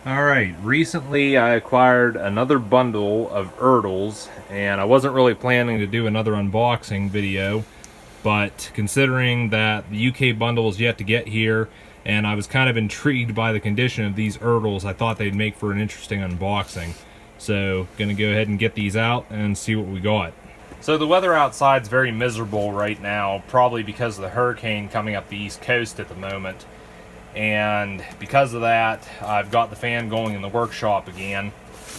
Alright, recently I acquired another bundle of ERTLs, and I wasn't really planning to do another unboxing video, but considering that the UK bundle is yet to get here, and I was kind of intrigued by the condition of these ERTLs, I thought they'd make for an interesting unboxing. So, gonna go ahead and get these out and see what we got. So the weather outside's very miserable right now, probably because of the hurricane coming up the east coast at the moment. And because of that, I've got the fan going in the workshop again,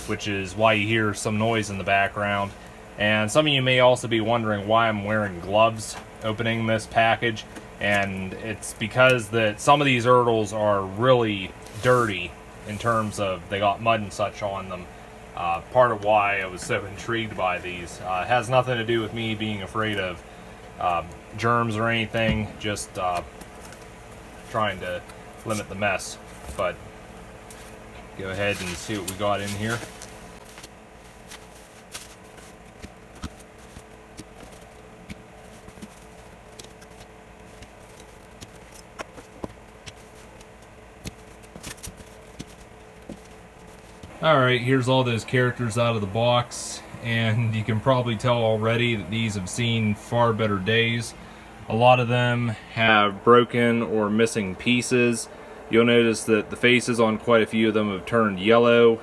which is why you hear some noise in the background. And some of you may also be wondering why I'm wearing gloves opening this package, and it's because that some of these ERTLs are really dirty in terms of they got mud and such on them. Part of why I was so intrigued by these. It has nothing to do with me being afraid of germs or anything, just trying to limit the mess. But go ahead and see what we got in here. Alright, here's all those characters out of the box, and you can probably tell already that these have seen far better days. A lot of them have broken or missing pieces. You'll notice that the faces on quite a few of them have turned yellow,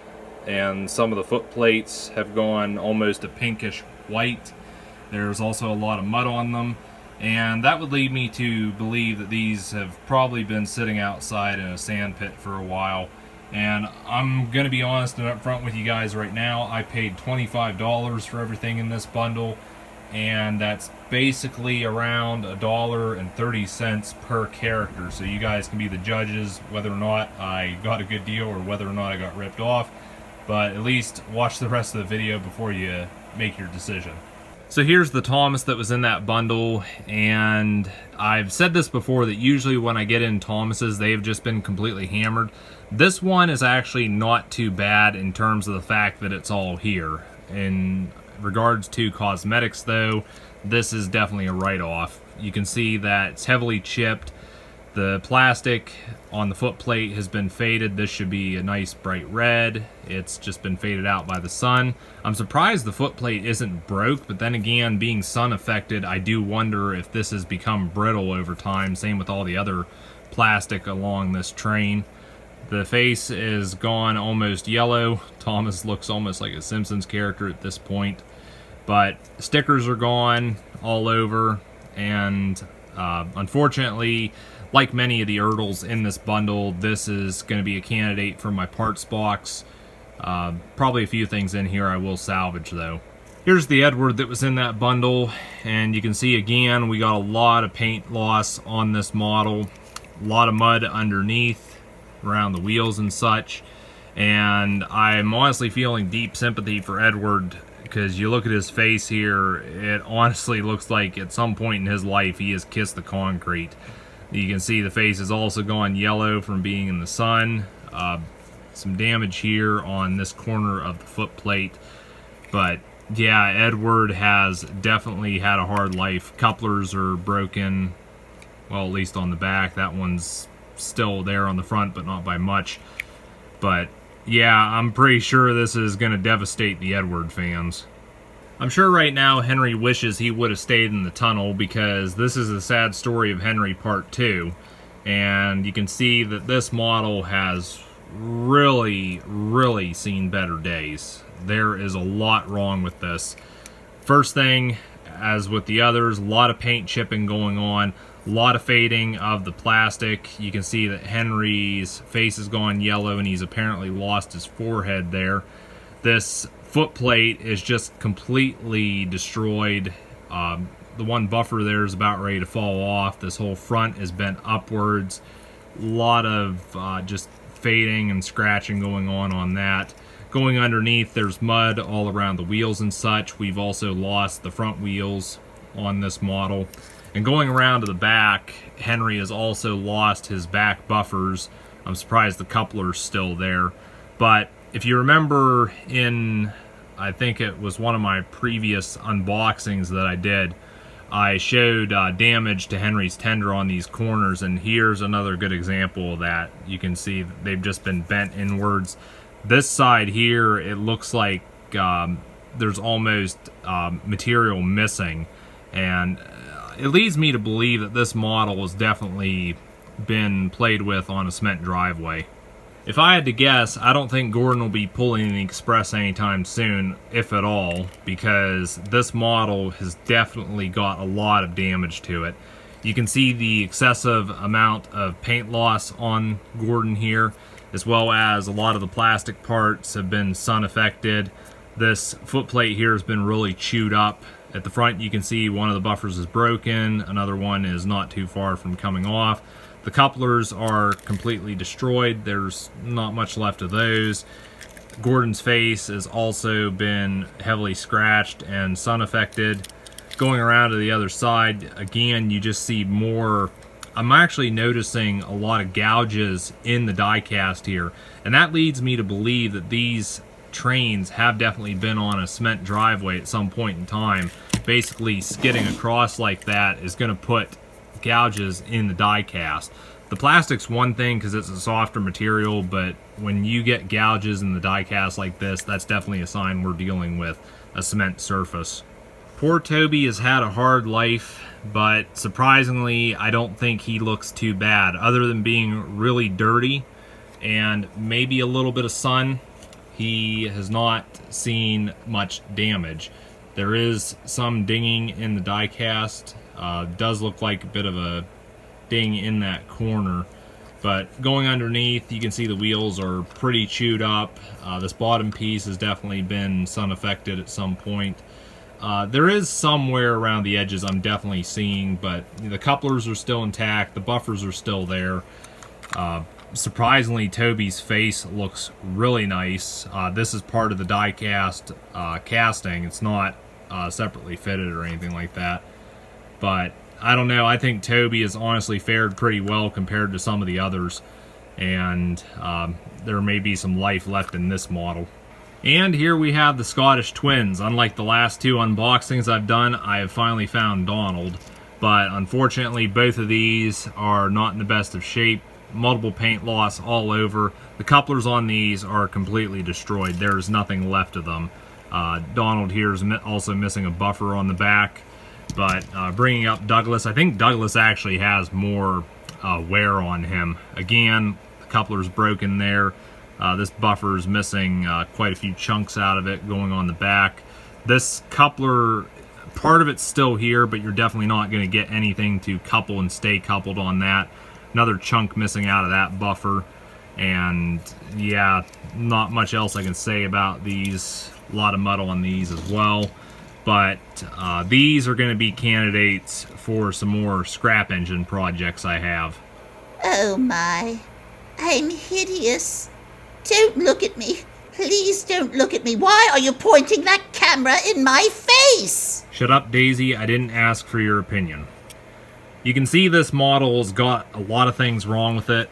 and some of the foot plates have gone almost a pinkish white. There's also a lot of mud on them, and that would lead me to believe that these have probably been sitting outside in a sand pit for a while. And I'm going to be honest and upfront with you guys right now. I paid $25 for everything in this bundle, and that's basically around $1.30 per character. So you guys can be the judges whether or not I got a good deal or whether or not I got ripped off. But at least watch the rest of the video before you make your decision. So here's the Thomas that was in that bundle, and I've said this before that usually when I get in Thomases, they've just been completely hammered. This one is actually not too bad in terms of the fact that it's all here. In regards to cosmetics though, this is definitely a write-off. You can see that it's heavily chipped. The plastic on the foot plate has been faded. This should be a nice bright red. It's just been faded out by the sun. I'm surprised the foot plate isn't broke, but then again, being sun affected, I do wonder if this has become brittle over time. Same with all the other plastic along this train. The face is gone almost yellow. Thomas looks almost like a Simpsons character at this point. But stickers are gone all over, and unfortunately, like many of the ERTLs in this bundle, this is going to be a candidate for my parts box. Probably a few things in here I will salvage though. Here's the Edward that was in that bundle, and you can see again we got a lot of paint loss on this model. A lot of mud underneath, around the wheels and such. And I'm honestly feeling deep sympathy for Edward, because you look at his face here, it honestly looks like at some point in his life he has kissed the concrete. You can see the face has also gone yellow from being in the sun. Some damage here on this corner of the foot plate. But yeah, Edward has definitely had a hard life. Couplers are broken, well, at least on the back. That one's still there on the front, but not by much. But yeah, I'm pretty sure this is going to devastate the Edward fans. I'm sure right now Henry wishes he would have stayed in the tunnel, because this is a sad story of Henry Part 2. And you can see that this model has really seen better days. There is a lot wrong with this. First thing, as with the others, a lot of paint chipping going on, a lot of fading of the plastic. You can see that Henry's face has gone yellow, and he's apparently lost his forehead there. This foot plate is just completely destroyed. The one buffer there is about ready to fall off. This whole front is bent upwards. A lot of just fading and scratching going on that. Going underneath, there's mud all around the wheels and such. We've also lost the front wheels on this model. And going around to the back, Henry has also lost his back buffers. I'm surprised the coupler's still there. But if you remember in, I think it was one of my previous unboxings that I did, I showed damage to Henry's tender on these corners, and here's another good example of that. You can see they've just been bent inwards. This side here, it looks like there's almost material missing, and it leads me to believe that this model has definitely been played with on a cement driveway. If I had to guess, I don't think Gordon will be pulling the Express anytime soon, if at all, because this model has definitely got a lot of damage to it. You can see the excessive amount of paint loss on Gordon here, as well as a lot of the plastic parts have been sun affected. This footplate here has been really chewed up. At the front you can see one of the buffers is broken, another one is not too far from coming off. The couplers are completely destroyed. There's not much left of those. Gordon's face has also been heavily scratched and sun affected. Going around to the other side, again, you just see more. I'm actually noticing a lot of gouges in the die cast here, and that leads me to believe that these trains have definitely been on a cement driveway at some point in time. Basically, skidding across like that is going to put gouges in the die cast. The plastic's one thing because it's a softer material, but when you get gouges in the die cast like this, that's definitely a sign we're dealing with a cement surface. Poor Toby has had a hard life, but surprisingly, I don't think he looks too bad, other than being really dirty and maybe a little bit of sun. He has not seen much damage. There is some dinging in the die cast. Does look like a bit of a ding in that corner, but going underneath you can see the wheels are pretty chewed up. This bottom piece has definitely been sun affected at some point. There is somewhere around the edges I'm definitely seeing, but the couplers are still intact, the buffers are still there. Surprisingly, Toby's face looks really nice. This is part of the die cast casting. It's not separately fitted or anything like that. But I don't know, I think Toby has honestly fared pretty well compared to some of the others, and there may be some life left in this model. And here we have the Scottish twins. Unlike the last two unboxings I've done, I have finally found Donald, but unfortunately both of these are not in the best of shape. Multiple paint loss all over. The couplers on these are completely destroyed. There's nothing left of them. Donald here is also missing a buffer on the back. But bringing up Douglas, I think Douglas actually has more wear on him. Again, the coupler's broken there. This buffer is missing quite a few chunks out of it going on the back. This coupler, part of it's still here, but you're definitely not going to get anything to couple and stay coupled on that. Another chunk missing out of that buffer. And yeah, not much else I can say about these. A lot of mud on these as well. But these are going to be candidates for some more scrap engine projects I have. Oh my, I'm hideous. Don't look at me. Please don't look at me. Why are you pointing that camera in my face? Shut up, Daisy. I didn't ask for your opinion. You can see this model's got a lot of things wrong with it.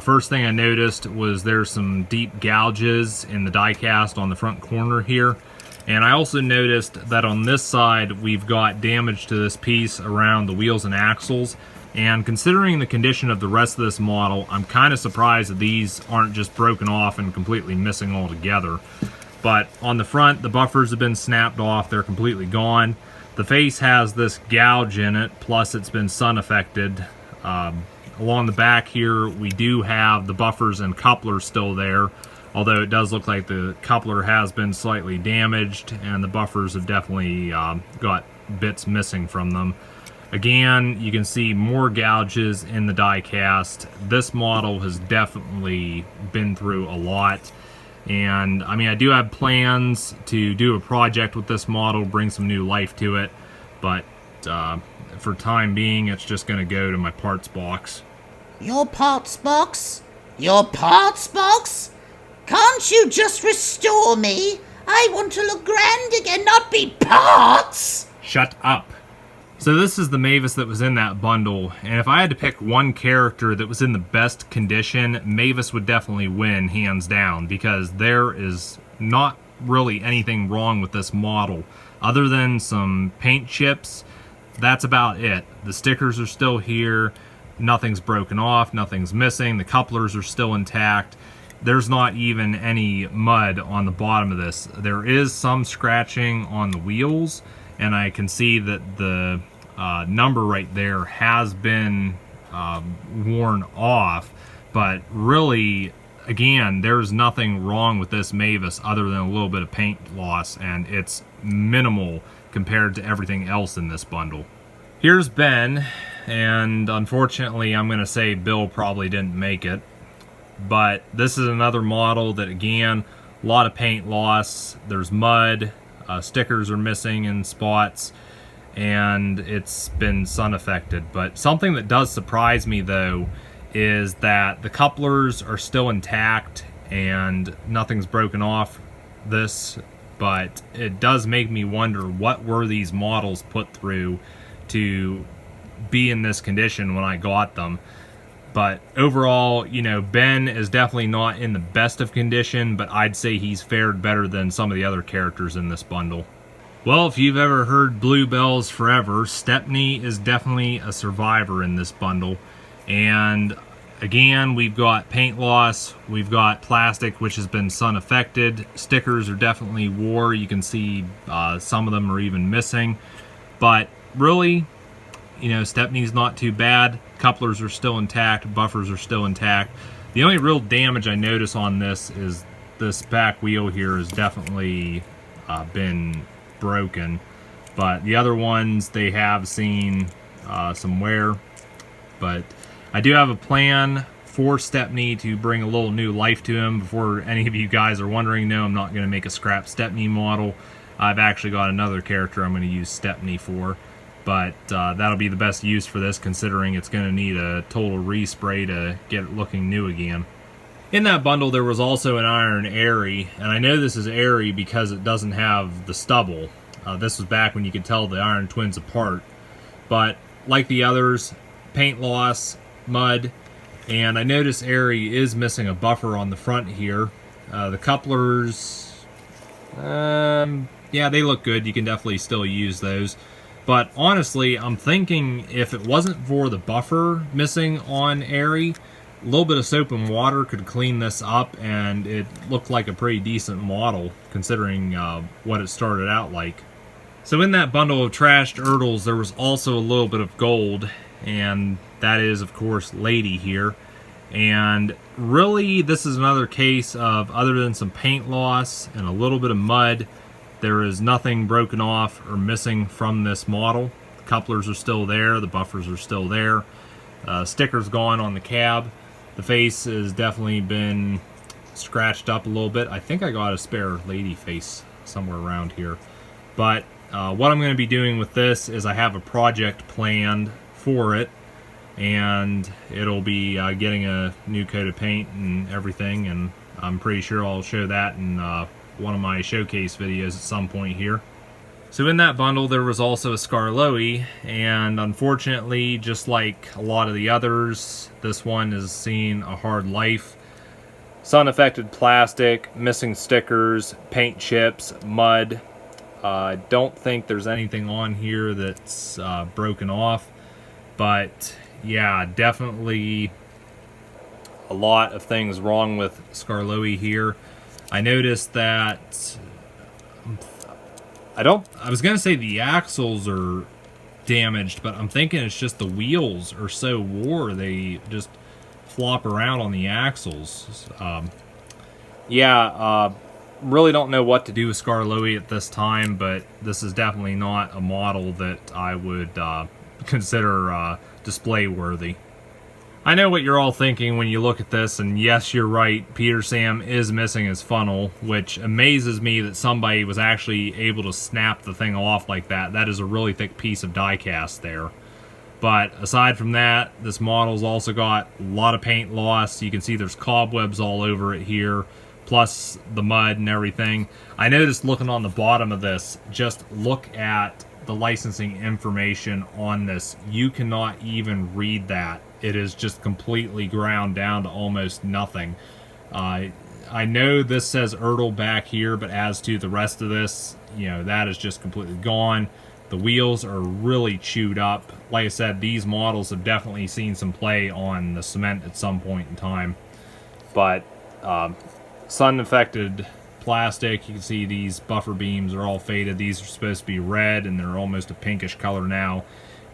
First thing I noticed was there's some deep gouges in the die cast on the front corner here. And I also noticed that on this side we've got damage to this piece around the wheels and axles. And considering the condition of the rest of this model, I'm kind of surprised that these aren't just broken off and completely missing altogether. But on the front, the buffers have been snapped off, they're completely gone. The face has this gouge in it, plus it's been sun affected. Along the back here, we do have the buffers and couplers still there. Although it does look like the coupler has been slightly damaged and the buffers have definitely got bits missing from them. Again, you can see more gouges in the die cast. This model has definitely been through a lot. And I mean, I do have plans to do a project with this model, bring some new life to it. But for time being, it's just going to go to my parts box. Your parts box? Your parts box? Can't you just restore me? I want to look grand again, not be parts! Shut up. So this is the Mavis that was in that bundle, and if I had to pick one character that was in the best condition, Mavis would definitely win, hands down, because there is not really anything wrong with this model. Other than some paint chips, that's about it. The stickers are still here. Nothing's broken off. Nothing's missing. The couplers are still intact. There's not even any mud on the bottom of this. There is some scratching on the wheels, and I can see that the number right there has been worn off, but really, again, there's nothing wrong with this Mavis other than a little bit of paint loss, and it's minimal compared to everything else in this bundle. Here's Ben, and unfortunately I'm going to say Bill probably didn't make it, but this is another model that, again, a lot of paint loss. There's mud, stickers are missing in spots, and it's been sun affected. But something that does surprise me though is that the couplers are still intact and nothing's broken off this, but it does make me wonder what were these models put through to be in this condition when I got them. But overall, you know, Ben is definitely not in the best of condition, but I'd say he's fared better than some of the other characters in this bundle. Well, if you've ever heard Bluebells Forever, Stepney is definitely a survivor in this bundle. And again, we've got paint loss, we've got plastic which has been sun affected, stickers are definitely wore, you can see some of them are even missing. But really, you know, Stepney's not too bad. Couplers are still intact, buffers are still intact. The only real damage I notice on this is this back wheel here has definitely been broken, but the other ones, they have seen some wear. But I do have a plan for Stepney to bring a little new life to him. Before any of you guys are wondering, no, I'm not going to make a scrap Stepney model. I've actually got another character I'm going to use Stepney for, but that'll be the best use for this, considering it's going to need a total respray to get it looking new again. In that bundle there was also an iron Arry, and I know this is Arry because it doesn't have the stubble. This was back when you could tell the iron twins apart. But like the others, paint loss, mud, and I noticed Arry is missing a buffer on the front here. The couplers, yeah, they look good. You can definitely still use those. But honestly, I'm thinking if it wasn't for the buffer missing on Arry, a little bit of soap and water could clean this up, and it looked like a pretty decent model considering what it started out like. So in that bundle of trashed ERTLs, there was also a little bit of gold, and that is, of course, Lady here. And really, this is another case of, other than some paint loss and a little bit of mud, there is nothing broken off or missing from this model. The couplers are still there, the buffers are still there. Sticker's gone on the cab. The face has definitely been scratched up a little bit. I think I got a spare Lady face somewhere around here. But what I'm going to be doing with this is I have a project planned for it, and it'll be getting a new coat of paint and everything, and I'm pretty sure I'll show that in one of my showcase videos at some point here. So in that bundle there was also a Skarloey, and unfortunately, just like a lot of the others, this one has seen a hard life. Sun affected plastic, missing stickers, paint chips, mud. I don't think there's anything on here that's broken off, but yeah, definitely a lot of things wrong with Skarloey here. I noticed that I was gonna say the axles are damaged, but I'm thinking it's just the wheels are so wore they just flop around on the axles. Really don't know what to do with Skarloey at this time, but this is definitely not a model that I would consider display worthy. I know what you're all thinking when you look at this, and yes, you're right, Peter Sam is missing his funnel, which amazes me that somebody was actually able to snap the thing off like that. That is a really thick piece of die cast there. But aside from that, this model's also got a lot of paint loss. You can see there's cobwebs all over it here, plus the mud and everything. I noticed looking on the bottom of this, just look at the licensing information on this. You cannot even read that. It is just completely ground down to almost nothing. I know this says ERTL back here, but as to the rest of this, you know, that is just completely gone. The wheels are really chewed up. Like I said, these models have definitely seen some play on the cement at some point in time. But sun-affected plastic, you can see these buffer beams are all faded. These are supposed to be red, and they're almost a pinkish color now.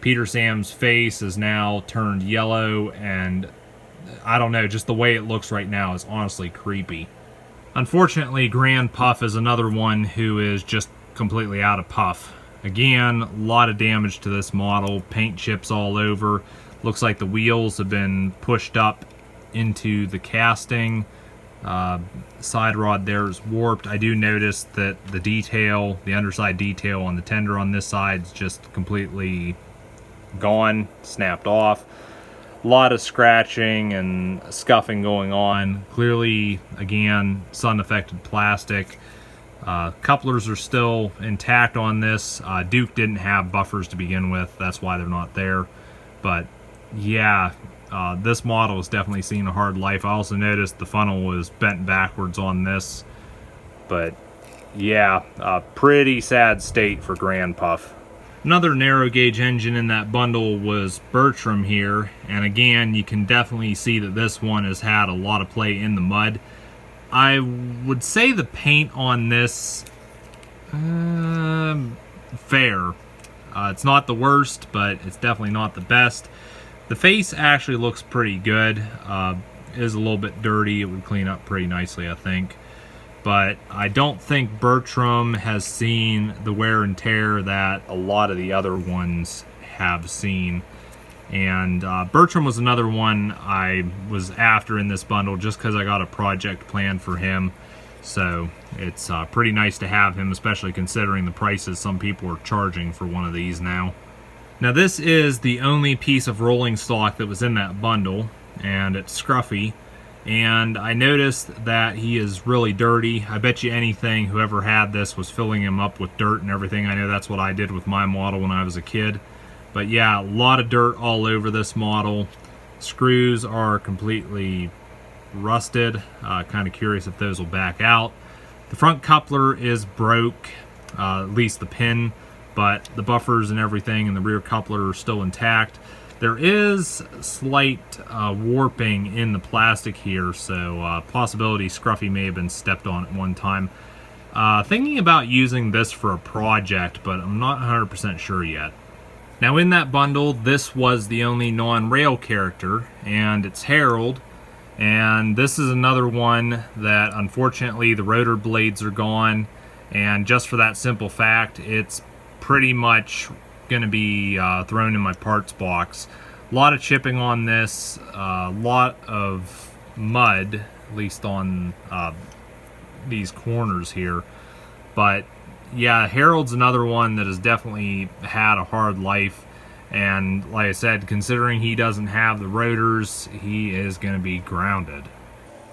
Peter Sam's face is now turned yellow, and I don't know, just the way it looks right now is honestly creepy. Unfortunately, Grand Puff is another one who is just completely out of puff. Again, a lot of damage to this model, paint chips all over. Looks like the wheels have been pushed up into the casting. Side rod there is warped. I do notice that the detail, the underside detail on the tender on this side is just completely gone, snapped off. A lot of scratching and scuffing going on. Clearly, again, sun-affected plastic. Couplers are still intact on this. Duke didn't have buffers to begin with. That's why they're not there. But, yeah, this model has definitely seen a hard life. I also noticed the funnel was bent backwards on this. But, yeah, a pretty sad state for Grand Puff. Another narrow gauge engine in that bundle was Bertram here, and again you can definitely see that this one has had a lot of play in the mud. I would say the paint on this, fair. It's not the worst, but it's definitely not the best. The face actually looks pretty good. It is a little bit dirty. It would clean up pretty nicely, I think. But I don't think Bertram has seen the wear and tear that a lot of the other ones have seen. And Bertram was another one I was after in this bundle just because I got a project planned for him. So it's pretty nice to have him, especially considering the prices some people are charging for one of these now. Now this is the only piece of rolling stock that was in that bundle, and it's Scruffy. And I noticed that he is really dirty. I bet you anything whoever had this was filling him up with dirt and everything. I know that's what I did with my model when I was a kid. But yeah, a lot of dirt all over this model. Screws are completely rusted. Kind of curious if those will back out. The front coupler is broke, at least the pin, but the buffers and everything and the rear coupler are still intact. There is slight warping in the plastic here, so possibility Scruffy may have been stepped on at one time. Thinking about using this for a project, but I'm not 100% sure yet. Now in that bundle, this was the only non-rail character, and it's Harold. And this is another one that unfortunately the rotor blades are gone, and just for that simple fact, it's pretty much going to be thrown in my parts box. A lot of chipping on this, a lot of mud, at least on these corners here. But yeah, Harold's another one that has definitely had a hard life, and like I said, considering he doesn't have the rotors, he is going to be grounded.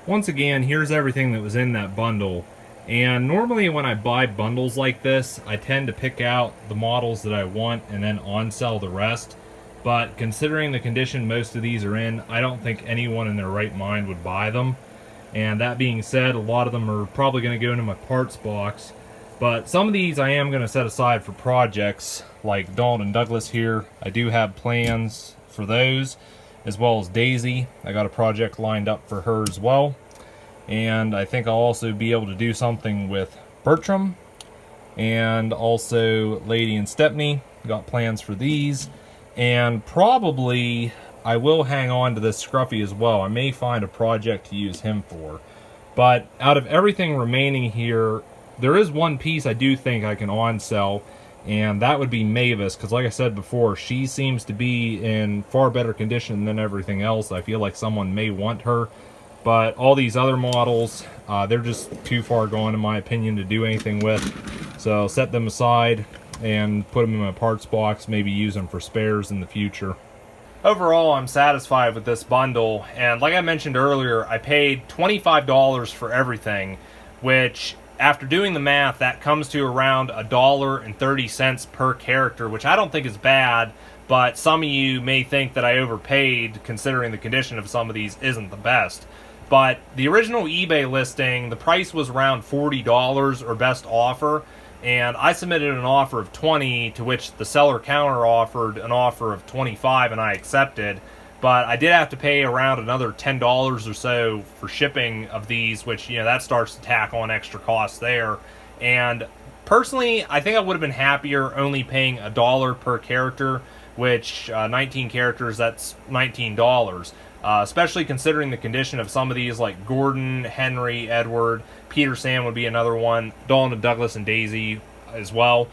Once again, here's everything that was in that bundle. And normally when I buy bundles like this, I tend to pick out the models that I want and then on-sell the rest. But considering the condition most of these are in, I don't think anyone in their right mind would buy them. And that being said, a lot of them are probably going to go into my parts box. But some of these I am going to set aside for projects, like Dawn and Douglas here. I do have plans for those, as well as Daisy. I got a project lined up for her as well. And I think I'll also be able to do something with Bertram. And also Lady and Stepney. Got plans for these. And probably I will hang on to this Scruffy as well. I may find a project to use him for. But out of everything remaining here, there is one piece I do think I can on-sell. And that would be Mavis. Because like I said before, she seems to be in far better condition than everything else. I feel like someone may want her. But all these other models, they're just too far gone in my opinion to do anything with. So I'll set them aside and put them in my parts box, maybe use them for spares in the future. Overall, I'm satisfied with this bundle, and like I mentioned earlier, I paid $25 for everything, which after doing the math, that comes to around $1.30 per character, which I don't think is bad, but some of you may think that I overpaid considering the condition of some of these isn't the best. But the original eBay listing, the price was around $40 or best offer, and I submitted an offer of 20, to which the seller counter offered an offer of 25, and I accepted. But I did have to pay around another $10 or so for shipping of these, which, you know, that starts to tack on extra costs there. And personally, I think I would have been happier only paying $1 per character, which 19 characters, that's $19. Especially considering the condition of some of these, like Gordon, Henry, Edward, Peter Sam would be another one, Dawn and Douglas and Daisy as well.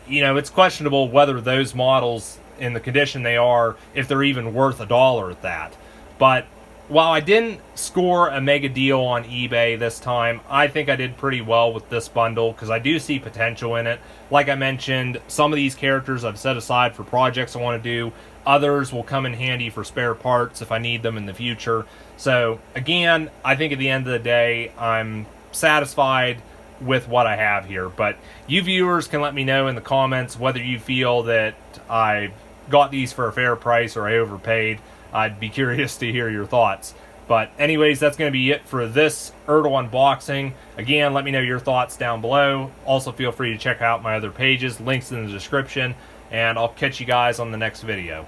You know, it's questionable whether those models, in the condition they are, if they're even worth $1 at that. But while I didn't score a mega deal on eBay this time, I think I did pretty well with this bundle, because I do see potential in it. Like I mentioned, some of these characters I've set aside for projects I want to do. Others will come in handy for spare parts if I need them in the future. So again, I think at the end of the day, I'm satisfied with what I have here. But you viewers can let me know in the comments whether you feel that I got these for a fair price or I overpaid. I'd be curious to hear your thoughts. But anyways, that's going to be it for this ERTL unboxing. Again, let me know your thoughts down below. Also, feel free to check out my other pages, links in the description, and I'll catch you guys on the next video.